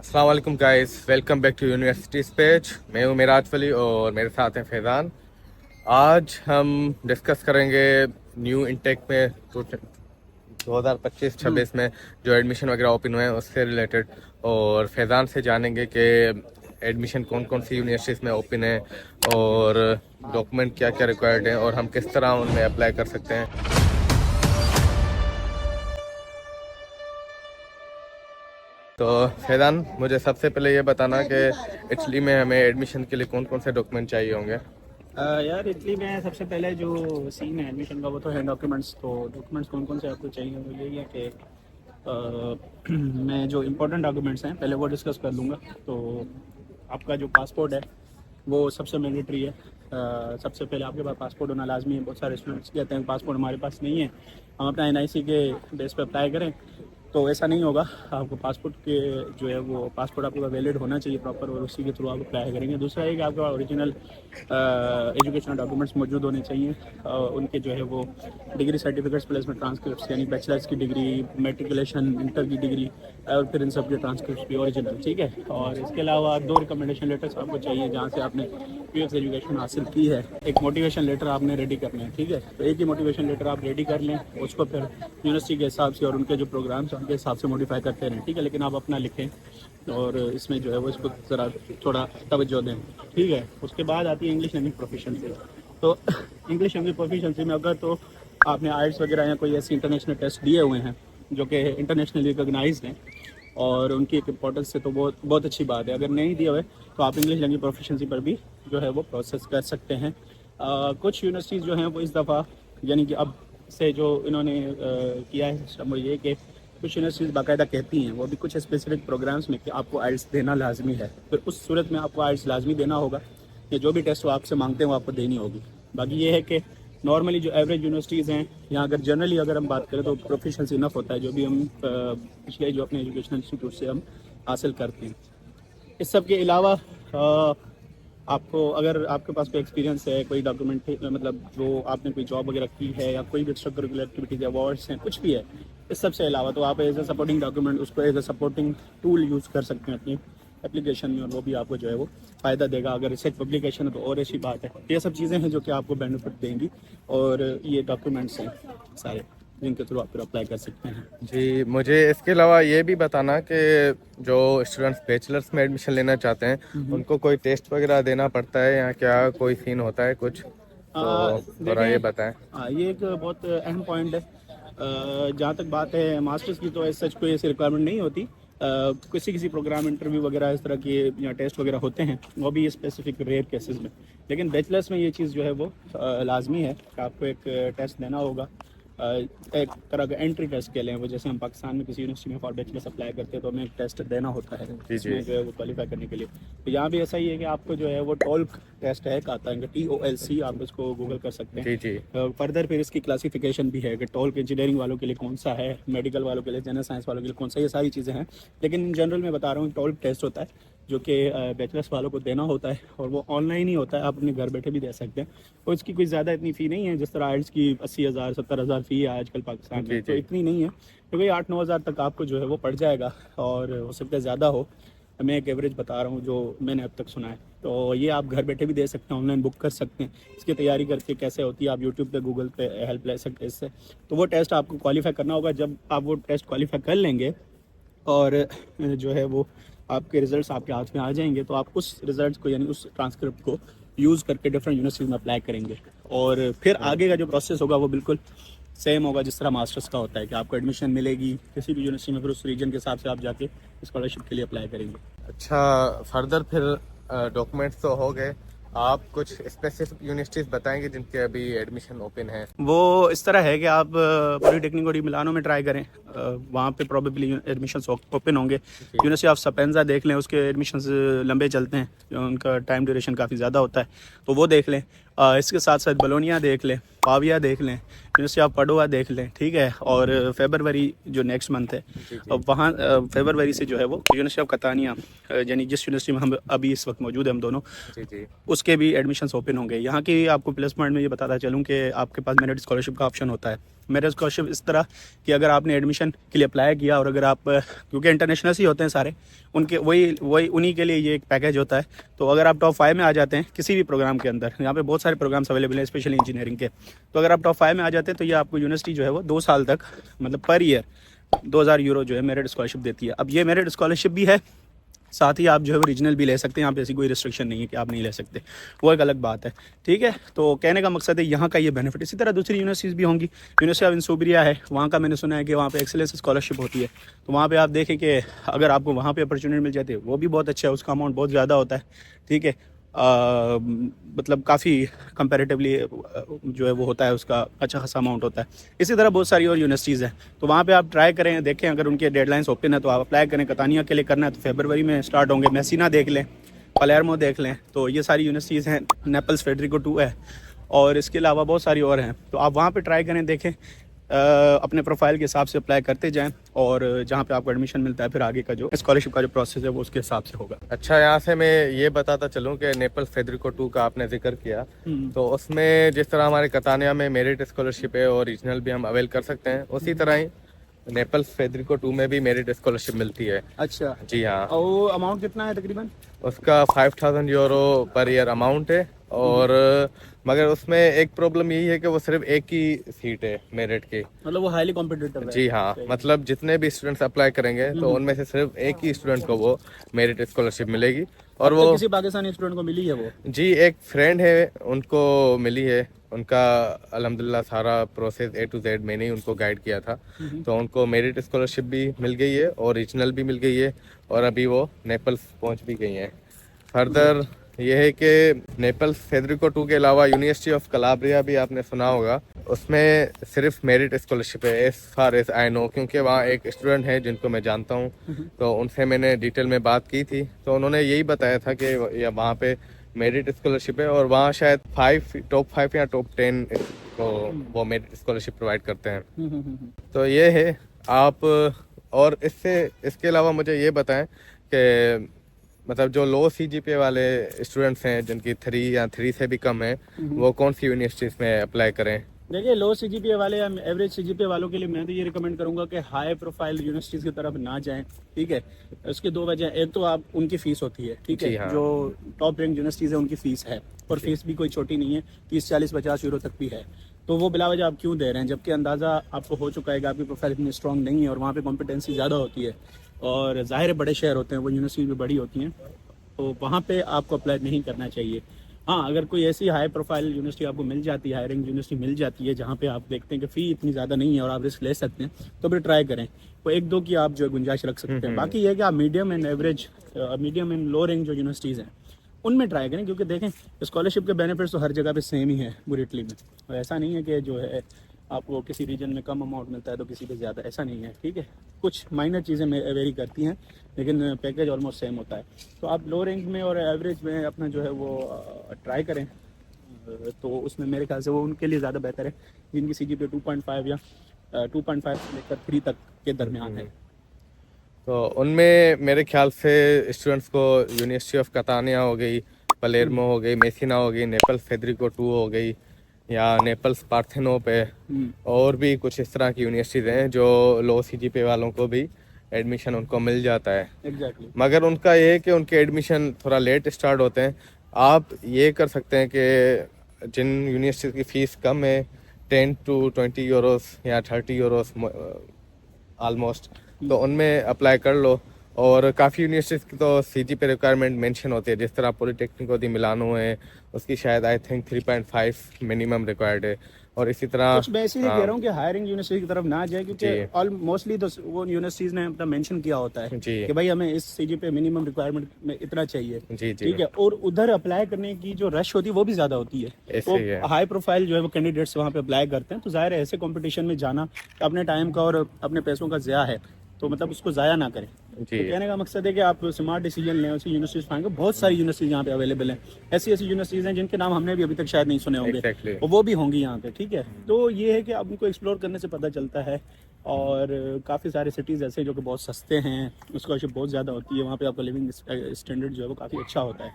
अस्सलाम वालेकुम guys, welcome back to universities page. मैं हूँ मिराज वली और मेरे साथ हैं फैज़ान। आज हम डिस्कस करेंगे न्यू इनटेक में 2025-26 में जो एडमिशन वगैरह ओपन हुए हैं उससे रिलेटेड, और फैज़ान से जानेंगे कि एडमिशन कौन कौन सी यूनिवर्सिटीज़ में ओपन है और डॉक्यूमेंट क्या क्या रिक्वायर्ड हैं और हम किस तरह उनमें अप्लाई कर सकते हैं। तो फैज़ान, मुझे सबसे पहले ये बताना कि इटली में हमें एडमिशन के लिए कौन कौन से डॉक्यूमेंट चाहिए होंगे। यार इटली में सबसे पहले जो सीन है एडमिशन का वो तो है डॉक्यूमेंट्स। तो डॉक्यूमेंट्स कौन कौन से आपको चाहिए वो यही है कि मैं जो इम्पोर्टेंट डॉक्यूमेंट्स हैं पहले वो डिस्कस कर लूँगा। तो आपका जो पासपोर्ट है वो सबसे मैंडेटरी है। सबसे पहले आपके पास पासपोर्ट होना लाजमी है। बहुत सारे स्टूडेंट्स कहते हैं पासपोर्ट हमारे पास नहीं है, हम अपना NIC के बेस पे अप्लाई करें, तो ऐसा नहीं होगा। आपको पासपोर्ट के जो है वो पासपोर्ट आपका वैलिड होना चाहिए प्रॉपर, और उसी के थ्रू आप अप्लाई करेंगे। दूसरा है कि आपके पास ओरिजिनल एजुकेशनल डॉक्यूमेंट्स मौजूद होने चाहिए। उनके जो है वो डिग्री सर्टिफिकेट्स प्लस में ट्रांसक्रिप्ट, यानी बैचलर्स की डिग्री, मेट्रिकुलेशन, इंटर की डिग्री, और फिर इन सब के ट्रांसक्रिप्ट भी ओरिजिनल, ठीक है। और इसके अलावा 2 रिकमेंडेशन लेटर्स आपको चाहिए जहाँ से आपने UX एजुकेशन हासिल की है। एक मोटिवेशन लेटर आपने रेडी करना है, ठीक है। तो एक ही मोटिवेशन लेटर आप रेडी कर लें, उसको फिर यूनिवर्सिटी के हिसाब से और उनके जो प्रोग्राम्स हैं उनके हिसाब से मॉडिफाई करते रहें, ठीक है। लेकिन आप अपना लिखें और इसमें जो है वो इसको ज़रा थोड़ा तवज्जो दें, ठीक है। उसके बाद आती है इंग्लिश लैंग्वेज प्रोफिशिएंसी। तो इंग्लिश लैंग्वेज प्रोफिशिएंसी में अगर तो आपने IELTS वगैरह या कोई ऐसी इंटरनेशनल टेस्ट दिए हुए हैं जो कि इंटरनेशनली रिकॉग्नाइज्ड हैं और उनकी एक इम्पोर्टेंस है, तो बहुत बहुत अच्छी बात है। अगर नहीं दिए हुए तो आप इंग्लिश लैंग्वेज प्रोफिशिएंसी पर भी जो है वो प्रोसेस कर सकते हैं। कुछ यूनिवर्सिटीज़ जो हैं वो इस दफ़ा, यानी कि अब से जो इन्होंने किया है सिस्टम, वो ये कि कुछ यूनिवर्सिटीज़ बाकायदा कहती हैं, वो भी कुछ स्पेसिफिक प्रोग्राम्स में, कि आपको IELTS देना लाजमी है। फिर उस सूरत में आपको IELTS लाजमी देना होगा, कि जो भी टेस्ट वो आपसे मांगते हैं वो आपको देनी होगी। बाकी ये है कि नॉर्मली जो एवरेज यूनिवर्सिटीज़ हैं, या अगर जनरली अगर हम बात करें तो प्रोफिशिएंसी इनफ होता है जो भी हम पिछले जो अपने एजुकेशनल इंस्टीट्यूट से हम हासिल करते हैं। इस सब के अलावा आपको अगर आपके पास कोई एक्सपीरियंस है, कोई डॉक्यूमेंट, मतलब जो आपने कोई जॉब वगैरह की है या कोई भी एक्स्ट्रा करिकुलर एक्टिविटीज, अवार्ड्स हैं, कुछ भी है, इस सब से अलावा तो आप एज ए सपोर्टिंग डॉक्यूमेंट उसको as a supporting tool use कर सकते हैं अपनी एप्लीकेशन में, और वो भी आपको जो है वो फ़ायदा देगा। अगर रिसर्च पब्लिकेशन है तो और ऐसी बात है। ये सब चीज़ें हैं जो कि आपको बेनिफिट देंगी, और ये डॉक्यूमेंट्स हैं सारे जिनके थ्रू आप फिर अप्लाई कर सकते हैं। जी, मुझे इसके अलावा ये भी बताना कि जो स्टूडेंट्स बैचलर्स में एडमिशन लेना चाहते हैं उनको कोई टेस्ट वगैरह देना पड़ता है या क्या कोई सीन होता है कुछ, तो थोड़ा ये बताएं। ये एक बहुत अहम पॉइंट है। जहाँ तक बात है मास्टर्स की, तो ऐसा सच कोई ऐसी रिक्वायरमेंट नहीं होती। किसी किसी प्रोग्राम इंटरव्यू वगैरह इस तरह के या टेस्ट वगैरह होते हैं, वो भी स्पेसिफिक रेयर केसेस में। लेकिन बैचलर्स में ये चीज़ जो है वो लाजमी है कि आपको एक टेस्ट देना होगा। एक तरह का एंट्री टेस्ट के लिए, वो जैसे हम पाकिस्तान में किसी यूनिवर्सिटी में फॉर बैचलर्स अप्लाई करते हैं तो हमें एक टेस्ट देना होता है इसमें जो है वो क्वालिफाई करने के लिए। तो यहाँ भी ऐसा ही है कि आपको जो है वो टॉल्क टेस्ट है, आता है TOLC, आप इसको गूगल कर सकते हैं। जी। फर्दर फिर इसकी क्लासिफिकेशन भी है कि टॉल्क इंजीनियरिंग वालों के लिए कौन सा है, मेडिकल वालों के लिए, जनरल साइंस वालों के लिए कौन सा, ये सारी चीज़ें हैं। लेकिन इन जनरल मैं बता रहा हूँ टॉल्क टेस्ट होता है जो कि बैचलर्स वालों को देना होता है, और वो ऑनलाइन ही होता है, आप अपने घर बैठे भी दे सकते हैं। और इसकी कोई ज़्यादा इतनी फ़ी नहीं है, जिस तरह IELTS की 80,000 70,000 फ़ी है आजकल पाकिस्तान में, तो इतनी नहीं है। तो कोई 8-9 हज़ार तक आपको जो है वो पड़ जाएगा, और हो सकता है ज़्यादा हो। मैं एक एवरेज बता रहा हूँ जो मैंने अब तक सुना है। तो ये आप घर बैठे भी दे सकते हैं, ऑनलाइन बुक कर सकते हैं। इसकी तैयारी करके कैसे होती है आप यूट्यूब पे, गूगल पे हेल्प ले सकते हैं इससे। तो वो टेस्ट आपको क्वालिफाई करना होगा। जब आप वो टेस्ट क्वालिफाई कर लेंगे और जो है वो आपके रिजल्ट्स आपके हाथ में आ जाएंगे, तो आप उस रिजल्ट्स को, यानी उस ट्रांसक्रिप्ट को यूज़ करके डिफरेंट यूनिवर्सिटीज़ में अप्लाई करेंगे। और फिर आगे का जो प्रोसेस होगा वो बिल्कुल सेम होगा जिस तरह मास्टर्स का होता है, कि आपको एडमिशन मिलेगी किसी भी यूनिवर्सिटी में, फिर उस रीजन के हिसाब से आप जाके स्कॉलरशिप के लिए अप्लाई करेंगे। अच्छा, फर्दर फिर डॉक्यूमेंट्स तो हो गए, आप कुछ स्पेसिफिक यूनिवर्सिटीज़ बताएंगे जिनके अभी एडमिशन ओपन है। वो इस तरह है कि आप पॉलिटेक्निको डी मिलानो में ट्राई करें, वहाँ पे प्रोबेबली एडमिशन्स ओपन होंगे। यूनिवर्सिटी ऑफ सपेंजा देख लें, उसके एडमिशन्स लंबे चलते हैं, उनका टाइम ड्यूरेशन काफ़ी ज़्यादा होता है, तो वो देख लें। इसके साथ साथ बलोनिया देख लें, पाविया देख लें, यूनिवर्सिटी ऑफ पडुआ देख लें, ठीक है। और फरवरी जो नेक्स्ट मंथ है, वहाँ फरवरी से जो है वो यूनिवर्सिटी ऑफ कतानिया, यानी जिस यूनिवर्सिटी में हम अभी इस वक्त मौजूद हैं हम दोनों, उसके भी एडमिशन्स ओपन होंगे। यहाँ की आपको प्लस पॉइंट में ये बताता चलूँ कि आपके पास मेरिट स्कॉलरशिप का ऑप्शन होता है। मेरिट स्कॉलरशिप इस तरह कि अगर आपने एडमिशन के लिए अप्लाई किया और अगर आप, क्योंकि इंटरनेशनल्स ही होते हैं सारे, उनके वही उन्हीं के लिए ये एक पैकेज होता है। तो अगर आप टॉप 5 में आ जाते हैं किसी भी प्रोग्राम के अंदर, यहाँ पे बहुत सारे प्रोग्राम्स अवेलेबल हैं स्पेशली इंजीनियरिंग के, तो अगर आप टॉप 5 में आ जाते हैं तो ये आपको यूनिवर्सिटी जो है वो 2 साल तक मतलब पर ईयर 2000 यूरो जो है मेरिट स्कॉलरशिप देती है। अब ये मेरिट स्कॉलरशिप भी है, साथ ही आप जो है वो रीजनल भी ले सकते हैं, यहाँ पे ऐसी कोई रिस्ट्रिक्शन नहीं है कि आप नहीं ले सकते, वो एक अलग बात है। ठीक है, तो कहने का मकसद है यहाँ का ये बेनिफिट। इसी तरह दूसरी यूनिवर्सिटीज़ भी होंगी, यूनिवर्सिटी ऑफ इंसूब्रिया है, वहाँ का मैंने सुना है कि वहाँ पे एक्सेलेंस स्कॉलरशिप होती है, तो वहाँ पे आप देखें कि अगर आपको वहाँ पे अपॉर्चुनिटी मिल जाती है वो भी बहुत अच्छा है, उसका अमाउंट बहुत ज़्यादा होता है। ठीक है, मतलब काफ़ी कंपैरेटिवली जो है वो होता है, उसका अच्छा खासा अमाउंट होता है। इसी तरह बहुत सारी और यूनिवर्सिटीज़ हैं, तो वहाँ पे आप ट्राई करें, देखें, अगर उनके डेडलाइंस ओपन है तो आप अप्लाई करें। कतानिया के लिए करना है तो फरवरी में स्टार्ट होंगे, मेसिना देख लें, पलेर्मो देख लें, तो ये सारी यूनिवर्सिटीज़ हैं, नेपल्स फेडरिको 2 है, और इसके अलावा बहुत सारी और हैं। तो आप वहाँ पर ट्राई करें, देखें, अपने प्रोफाइल के हिसाब से अप्लाई करते जाएं, और जहाँ पे आपको एडमिशन मिलता है फिर आगे का जो स्कॉलरशिप का जो प्रोसेस है वो उसके हिसाब से होगा। अच्छा, यहाँ से मैं ये बताता चलूँ कि नेपल्स फेडरिको 2 का आपने जिक्र किया, तो उसमें जिस तरह हमारे कतानिया में मेरिट स्कॉलरशिप है और रीजनल भी हम अवेल कर सकते हैं, उसी तरह ही नेपल्स फेडरिको 2 में भी मेरिट स्कॉलरशिप मिलती है। अच्छा जी हाँ, और अमाउंट कितना है तकरीबन? उसका 5000 यूरो पर ईयर अमाउंट है, और मगर उसमें एक प्रॉब्लम यही है कि वो सिर्फ एक ही सीट है मेरिट की। मतलब वो हाईली कॉम्पिटिटिव है। जी हाँ, मतलब जितने भी स्टूडेंट्स अप्लाई करेंगे तो उनमें से सिर्फ एक ही स्टूडेंट को वो मेरिट स्कॉलरशिप मिलेगी। और वो किसी पाकिस्तानी स्टूडेंट को मिली है वो? जी, एक फ्रेंड है उनको मिली है, उनका अल्हम्दुलिल्लाह सारा प्रोसेस A to Z मैंने ही उनको गाइड किया था, तो उनको मेरिट स्कॉलरशिप भी मिल गई है और रीजनल भी मिल गई है, और अभी वो नेपल्स पहुंच भी गई हैं। फर्दर ये है कि नेपल्स फेडरिको 2 के अलावा यूनिवर्सिटी ऑफ कलाब्रिया भी आपने सुना होगा, उसमें सिर्फ मेरिट स्कॉलरशिप है as far as I know, क्योंकि वहाँ एक स्टूडेंट है जिनको मैं जानता हूँ, तो उनसे मैंने डिटेल में बात की थी, तो उन्होंने यही बताया था कि वहाँ पे मेरिट स्कॉलरशिप है, और वहाँ शायद टॉप 5 या टॉप 10 को वो मेरिट स्कॉलरशिप प्रोवाइड करते हैं। तो ये है आप, और इसके अलावा मुझे ये बताएं कि मतलब जो लो CGPA वाले स्टूडेंट्स हैं जिनकी 3 या 3 से भी कम है, वो कौन सी यूनिवर्सिटीज़ में अप्लाई करें? देखिए, लो CGPA वाले या एवरेज CGPA वालों के लिए मैं तो ये रिकमेंड करूंगा कि हाई प्रोफाइल यूनिवर्सिटीज़ की तरफ ना जाएं। ठीक है, उसकी 2 वजह, एक तो आप उनकी फ़ीस होती है, ठीक है, हाँ। जो टॉप रैंक यूनिवर्सिटीज़ है उनकी फ़ीस है, और फीस भी कोई छोटी नहीं है, 30, 40, 50 यूरो तक भी है, तो वो बिला वजह आप क्यों दे रहे हैं, जबकि अंदाज़ा आपको हो चुका है कि आपकी प्रोफाइल इतनी स्ट्रॉन्ग नहीं है और वहाँ पर कॉम्पिटेंसी ज़्यादा होती है, और ज़ाहिर बड़े शहर होते हैं, वो यूनिवर्सिटी भी बड़ी होती हैं, तो वहाँ पे आपको अप्लाई नहीं करना चाहिए। हाँ, अगर कोई ऐसी हाई प्रोफाइल यूनिवर्सिटी आपको मिल जाती है, हाई रैंक यूनिवर्सिटी मिल जाती है जहाँ पे आप देखते हैं कि फ़ी इतनी ज़्यादा नहीं है और आप रिस्क ले सकते हैं, तो फिर ट्राई करें। वो 1-2 की आप जो है गुंजाइश रख सकते हैं। बाकी ये है कि आप medium and average, medium and low rank जो यूनिवर्सिटीज़ हैं उनमें ट्राई करें, क्योंकि देखें स्कॉलरशिप के बेनिफिट्स तो हर जगह पे सेम ही है बुरी इटली में, और ऐसा नहीं है कि जो है आपको किसी रीजन में कम अमाउंट मिलता है तो किसी पे ज़्यादा, ऐसा नहीं है। ठीक है, कुछ माइनर चीज़ें वेरी करती हैं, लेकिन पैकेज ऑलमोस्ट सेम होता है। तो आप लो रैंक में और एवरेज में अपना जो है वो ट्राई करें, तो उसमें मेरे ख्याल से वो उनके लिए ज़्यादा बेहतर है जिनकी CGPA 2.5 या 2.5 से लेकर 3 तक के दरमियान है। तो उनमें मेरे ख्याल से स्टूडेंट्स को यूनिवर्सिटी ऑफ कतानिया हो गई, पलेर्मो हो गई, मेसिना हो गई, नेपल्स फेडरिको 2 हो गई, या नेपल्स पार्थेनोप है, और भी कुछ इस तरह की यूनिवर्सिटीज़ हैं जो लो CGPA वालों को भी एडमिशन उनको मिल जाता है। एग्जैक्टली। मगर उनका ये है कि उनके एडमिशन थोड़ा लेट स्टार्ट होते हैं। आप ये कर सकते हैं कि जिन यूनिवर्सिटी की फ़ीस कम है, 10 to 20 यूरोस या 30 यूरोस आलमोस्ट, तो उनमें अप्लाई कर लो। और काफ़ी यूनिवर्सिटीज़ की तो CGPA रिक्वायरमेंट मेंशन होती है, जिस तरह पॉलिटेक्निको दी मिलानो है, उसकी शायद आई थिंक 3.5 मिनिमम रिक्वायर्ड है, और इसी तरह कुछ मैं इसीलिए कह रहा हूँ कि हायरिंग यूनिवर्सिटी की तरफ ना जाए, क्योंकि ऑल मोस्टली तो वो यूनिवर्सिटीज़ ने अपना मेंशन किया होता है कि भाई हमें इस CGPA मिनिमम रिक्वायरमेंट में इतना चाहिए। ठीक है, और उधर अप्लाई करने की जो रश होती है वो भी ज़्यादा होती है, तो हाई प्रोफाइल जो है वो कैंडिडेट्स वहाँ पे अप्लाई करते हैं, तो ज़ाहिर है ऐसे कॉम्पिटिशन में जाना अपने टाइम का और अपने पैसों का ज़्या है, तो मतलब उसको ज़ाया ना करें। तो कहने का मकसद है कि आप स्मार्ट डिसीजन लें, उसी यूनिवर्सिटीज़ पाएंगे। बहुत सारी यूनिवर्सिटीज़ यहाँ पे अवेलेबल हैं, ऐसी यूनिवर्सिटीज़ हैं जिनके नाम हमने भी अभी तक शायद नहीं सुने होंगे, और वो भी होंगी यहाँ पे। ठीक है, तो ये है कि आप उनको एक्सप्लोर करने से पता चलता है, और काफ़ी सारे सिटीज़ ऐसे जो कि बहुत सस्ते हैं, स्कॉलरशिप बहुत ज़्यादा होती है, वहाँ पर आपका लिविंग स्टैंडर्ड जो है वो काफ़ी अच्छा होता है।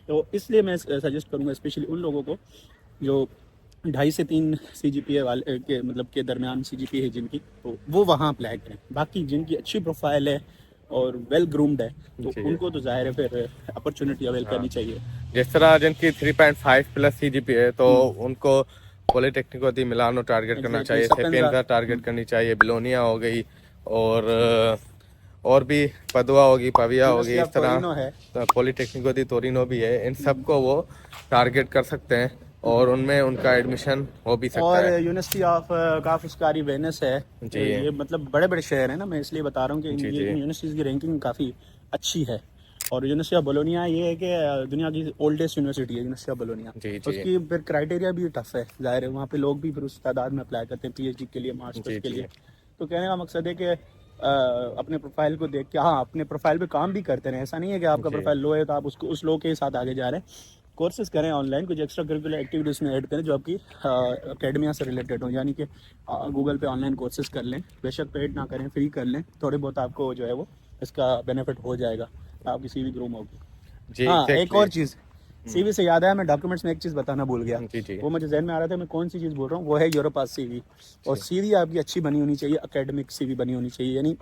तो इसलिए मैं सजेस्ट करूँगा स्पेशली उन लोगों को जो 2.5 से 3 CGPA वाले के मतलब के दरमियान CGPA है जिनकी, तो वो वहाँ अप्लाई करें। बाकी जिनकी अच्छी प्रोफाइल है और वेल ग्रूम्ड है तो जी। उनको तो जाहिर है फिर अपॉर्चुनिटी अवेल करनी चाहिए। जिस तरह जिनकी 3.5 प्लस CGPA है तो उनको पॉलिटेक्निको दी मिलानो टारगेट करना Exactly, चाहिए, Sapienza। सेपिएंजा टारगेट करनी चाहिए, बिलोनिया हो गई और भी पदुआ होगी, पविया होगी, यूनिवर्सिटी इस ऑफ टोरिनो है। तरह पॉलिटेक्निको दी तोरिनो भी है। इन सबको वो टारगेट कर सकते हैं और उनमें उनका एडमिशन हो भी सकता और है। यूनिवर्सिटी ऑफ काफस्कारी वेनिस है। जी। ये मतलब बड़े बड़े शहर हैं ना, मैं इसलिए बता रहा हूँ कि जी ये जी इन यूनिवर्सिटीज़ की रैंकिंग काफ़ी अच्छी है। और यूनिवर्सिटी ऑफ बोलोनिया ये है कि दुनिया की ओल्डेस्ट यूनिवर्सिटी है यूनिवर्सिटी ऑफ बोलोनिया। जी जी उसकी फिर क्राइटेरिया भी टफ है, जाहिर है वहाँ पे लोग भी फिर उस तादाद में अप्लाई करते हैं PhD के लिए, मास्टर्स जी के जी लिए। तो कहने का मकसद है कि अपने प्रोफाइल को देख के, हाँ अपने प्रोफाइल पे काम भी करते रहें। ऐसा नहीं है कि आपका जी प्रोफाइल लो है तो आप उसको उस लो के साथ आगे जा रहे हैं। कोर्सेज करें ऑनलाइन, कुछ एक्स्ट्रा करिकुलर एक्टिविटीज़ में ऐड करें जो आपकी अकेडमिया से रिलेटेड हो, यानी कि गूगल पे ऑनलाइन कोर्सेज कर लें, बेशक पेड ना करें, फ्री कर लें, थोड़े बहुत आपको जो है वो इसका बेनिफिट हो जाएगा, आपकी CV ग्रूम होगी। जी हाँ एक एग्जैक्टली। और चीज़, CV से याद आया, मैं डॉक्यूमेंट्स में एक चीज़ बताना भूल गया, जी जी वो मुझे जहन में आ रहा था, मैं कौन सी चीज़ बोल रहा हूँ, वो है यूरोपास CV। और जी CV आपकी अच्छी बनी होनी चाहिए, अकेडमिक CV बनी होनी चाहिए। यानी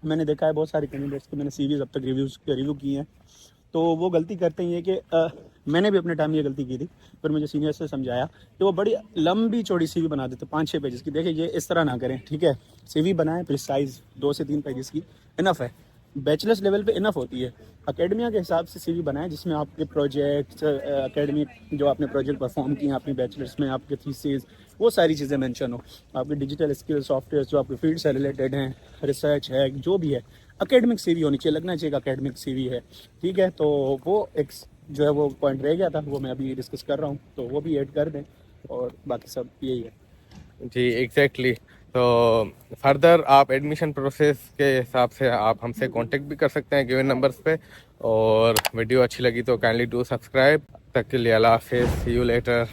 मैंने देखा है बहुत सारे कैंडिडेट्स के, मैंने CVs अब तक रिव्यू किए हैं, तो वो गलती करते हैं ये कि मैंने भी अपने टाइम ये गलती की थी, पर मुझे सीनियर से समझाया कि वो बड़ी लंबी चौड़ी CV बना देते, 5-6 पेजेस की। देखिए ये इस तरह ना करें, ठीक है। CV बनाएं प्रिसाइज 2 से 3 पेजेस की, इनफ है, बैचलर्स लेवल पे इनफ होती है। अकेडमिया के हिसाब से CV बनाएं जिसमें आपके प्रोजेक्ट्स, एकेडमिक जो आपने प्रोजेक्ट परफॉर्म किए हैं अपनी बैचलर्स में, आपके थीसिस, वो सारी चीज़ें मेंशन हो। आपके डिजिटल स्किल, सॉफ्टवेयर जो आपके फील्ड से रिलेटेड हैं, रिसर्च है, जो भी है, अकेडमिक CV होनी चाहिए, लगना चाहिए अकेडमिक CV है, ठीक है। तो वो एक जो है वो पॉइंट रह गया था, वो मैं अभी डिस्कस कर रहा हूँ, तो वो भी ऐड कर दें, और बाकी सब यही है। जी एग्जैक्टली। तो फर्दर आप एडमिशन प्रोसेस के हिसाब से आप हमसे कांटेक्ट भी कर सकते हैं गिवन नंबर्स पे। और वीडियो अच्छी लगी तो काइंडली डू सब्सक्राइब। तक के लिए अल्लाह हाफिज़, सी यू लेटर।